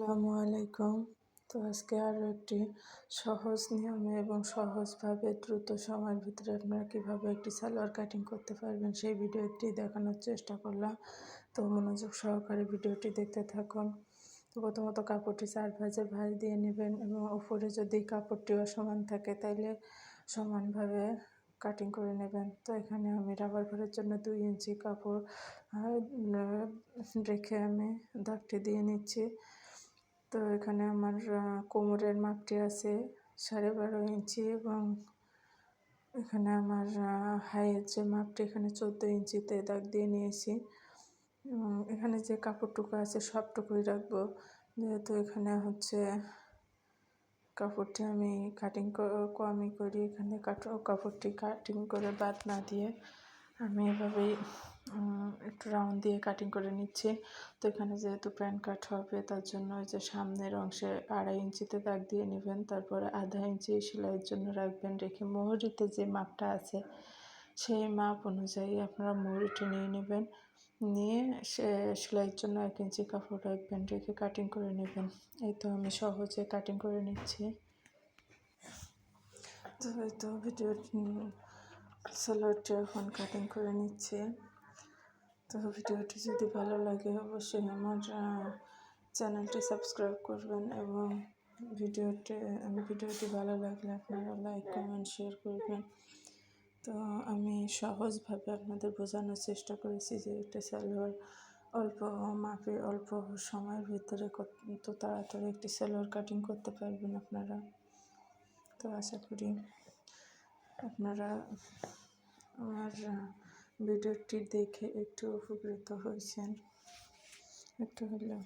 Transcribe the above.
আসসালামু আলাইকুম। তো আজকে আরও একটি সহজ নিয়মে এবং সহজভাবে দ্রুত সময়ের ভিতরে আপনারা কীভাবে একটি সালোয়ার কাটিং করতে পারবেন সেই ভিডিওটি দেখানোর চেষ্টা করলাম। তো মনোযোগ সহকারে ভিডিওটি দেখতে থাকুন। তো প্রথমত কাপড়টি 4 ভাঁজে ভাঁজ দিয়ে নেবেন এবং উপরে যদি কাপড়টি অসমান থাকে তাইলে সমানভাবে কাটিং করে নেবেন। তো এখানে আমি রাবার ঘরের জন্য 2 ইঞ্চি কাপড় রেখে আমি দাগটি দিয়ে নিচ্ছি। তো এখানে আমার কোমরের মাপটি আছে 12.5 ইঞ্চি এবং এখানে আমার হাইয়ের যে মাপটি এখানে 14 ইঞ্চিতে দাগ দিয়ে নিয়েছি এবং এখানে যে কাপড়টুকু আছে সবটুকুই রাখবো, যেহেতু এখানে হচ্ছে কাপড়টি আমি কাটিং কমই করি। এখানে কাপড়টি কাটিং করে বাদ না দিয়ে আমি এভাবেই একটু রাউন্ড দিয়ে কাটিং করে নিচ্ছি। তো এখানে যেহেতু প্যান্ট কাট হবে তার জন্য ওই যে সামনের অংশে 2.5 ইঞ্চিতে দাগ দিয়ে নেবেন, তারপরে 1/2 ইঞ্চি সেলাইয়ের জন্য রাখবেন। রেখে মোহরিতে যে মাপটা আছে সেই মাপ অনুযায়ী আপনারা মোহরিটি নিয়ে নেবেন, নিয়ে সেলাইয়ের জন্য 1 ইঞ্চি কাপড় রাখবেন, রেখে কাটিং করে নেবেন। এই তো আমি সহজে কাটিং করে নিচ্ছি। তো এই তো সালোয়ারটি এখন কাটিং করে নিচ্ছি। তো ভিডিওটি যদি ভালো লাগে অবশ্যই আমার চ্যানেলটি সাবস্ক্রাইব করবেন এবং ভিডিওটি ভালো লাগলে আপনারা লাইক কমেন্ট শেয়ার করবেন। তো আমি সহজভাবে আপনাদের বোঝানোর চেষ্টা করেছি যে একটা সালোয়ার অল্প মাপে অল্প সময়ের ভিতরে কত তাড়াতাড়ি একটি সালোয়ার কাটিং করতে পারবেন আপনারা। তো আশা করি আপনারা আমার ভিডিওটি দেখে একটু উপকৃত হয়েছেন, একটু হলেও।